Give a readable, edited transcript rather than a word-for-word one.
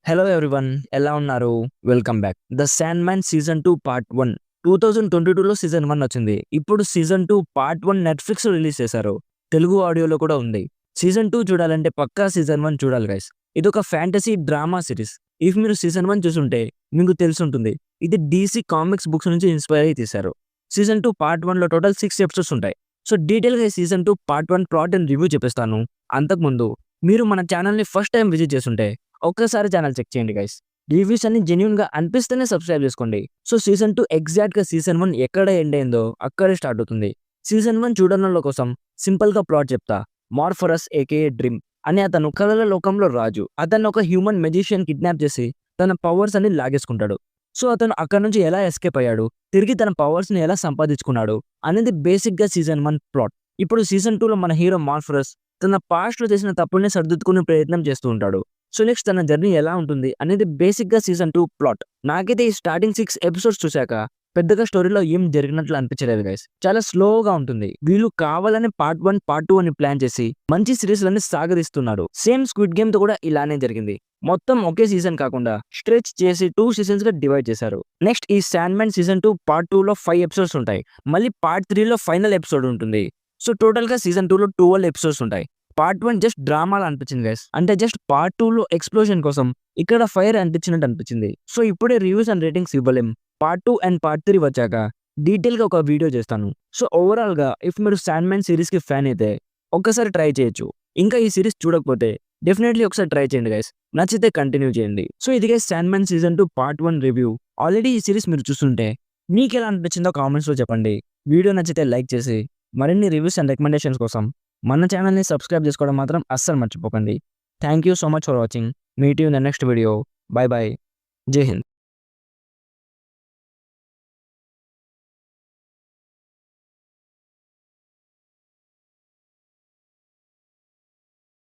Hello everyone, ఎలా ఉన్నారు? Welcome back. The Sandman season 2 part 1 2022లో సీజన్ 1 వచ్చింది. ఇప్పుడు సీజన్ 2 పార్ట్ 1 నెట్‌ఫ్లిక్స్ రిలీజ్ చేశారు. తెలుగు ఆడియోలో కూడా ఉంది. సీజన్ 2 చూడాలంటే పక్కా సీజన్ 1 చూడాలి గైస్. ఇదొక ఫ్యాంటసీ డ్రామా సిరీస్. ఇఫ్ మీరు సీజన్ 1 చూసుంటే మీకు తెలిసుంటుంది. ఇది డీసీ కామిక్స్ బుక్స్ నుంచి ఇన్‌స్పైర్ అయ్యి తీశారు. సీజన్ 2 పార్ట్ 1లో టోటల్ 6 ఎపిసోడ్స్ ఉంటాయి. సో డీటెయిల్‌గా ఈ season 2 part 1 plot and review చెప్పేస్తాను. అంతకుముందు మీరు మన ఛానెల్‌ని ఫస్ట్ టైం విజిట్ చేసుంటే ఒక్కసారి ఛానెల్ చెక్ చేయండి గైస్. రివ్యూస్ అన్ని జెన్యూన్‌గా అనిపిస్తేనే సబ్స్క్రైబ్ చేసుకోండి. సో సీజన్ 2 ఎగ్జాక్ట్‌గా సీజన్ 1 ఎక్కడ ఎండ్ అయిందో అక్కడే స్టార్ట్ అవుతుంది. సీజన్ 1 చూడనోళ్ళ కోసం సింపుల్‌గా ప్లాట్ చెప్తా. మార్ఫరస్ ఏకేఏ డ్రీమ్ అనే అతను కలల లోకంలో రాజు. అతన్ని ఒక హ్యూమన్ మెజిషియన్ కిడ్నాప్ చేసి తన పవర్స్ అన్ని లాగేసుకుంటాడు. సో అతను అక్కడి నుంచి ఎలా ఎస్కేప్ అయ్యాడు, తిరిగి తన పవర్స్‌ని ఎలా సంపాదించుకున్నాడు అనేది బేసిక్‌గా సీజన్ 1 ప్లాట్. ఇప్పుడు సీజన్ 2లో మన హీరో మార్ఫరస్ తన పాస్ట్‌లో చేసిన తప్పుల్ని సరిదిద్దుకునే ప్రయత్నం చేస్తూ ఉంటాడు. సో నెక్స్ట్ తన జర్నీ ఎలా ఉంటుంది అనేది బేసిక్‌గా సీజన్ 2 ప్లాట్. నాకైతే ఈ స్టార్టింగ్ 6 ఎపిసోడ్స్ చూసాక పెద్దగా స్టోరీలో ఏం జరిగినట్లు అనిపించలేదు గైస్. చాలా స్లోగా ఉంటుంది. వీళ్ళు కావాలని పార్ట్ 1, పార్ట్ 2 అని ప్లాన్ చేసి మంచి సిరీస్‌లని సాగదీస్తున్నారు. సేమ్ స్క్విడ్ గేమ్‌తో కూడా ఇలానే జరిగింది. మొత్తం ఒకే సీజన్ కాకుండా స్ట్రెచ్ చేసి 2 సీజన్స్‌గా డివైడ్ చేశారు. నెక్స్ట్ ఈ శాండ్ మ్యాన్ సీజన్ 2 పార్ట్ 2లో 5 ఎపిసోడ్స్ ఉంటాయి. మళ్ళీ పార్ట్ 3లో ఫైనల్ ఎపిసోడ్ ఉంటుంది. సో టోటల్‌గా సీజన్ 2లో 12 ఎపిసోడ్స్ ఉంటాయి. పార్ట్ 1 జస్ట్ డ్రామాలా అనిపించింది గైస్. అంటే జస్ట్ పార్ట్ 2లో ఎక్స్‌ప్లోజన్ కోసం ఇక్కడ ఫైర్ అంటించినట్టు అనిపించింది. సో ఇప్పుడే రివ్యూస్ అండ్ రేటింగ్స్ ఇవ్వలేం. పార్ట్ 2 అండ్ పార్ట్ 3 వచ్చాక డీటెయిల్‌గా ఒక వీడియో చేస్తాను. సో ఓవరాల్‌గా ఇఫ్ మీరు శాండ్ మ్యాన్ సీరీస్‌కి ఫ్యాన్ అయితే ఒక్కసారి ట్రై చేయొచ్చు. ఇంకా ఈ సీరీస్ చూడకపోతే డెఫినెట్‌లీ ఒకసారి ట్రై చేయండి గైస్. నచ్చితే కంటిన్యూ చేయండి. సో ఇది guys sand man season 2 part 1 review. Already ఈ సీరీస్ మీరు చూస్తుంటే మీకెలా అనిపించిందో కామెంట్స్‌లో చెప్పండి. వీడియో నచ్చితే లైక్ చేసి మరిన్ని రివ్యూస్ అండ్ రికమెండేషన్స్ కోసం మన ఛానల్‌ని సబ్స్క్రైబ్ చేసుకోవడం మాత్రం అస్సలు మర్చిపోకండి. Thank you so much for watching. Meet you in the next video. By by. జై హింద్.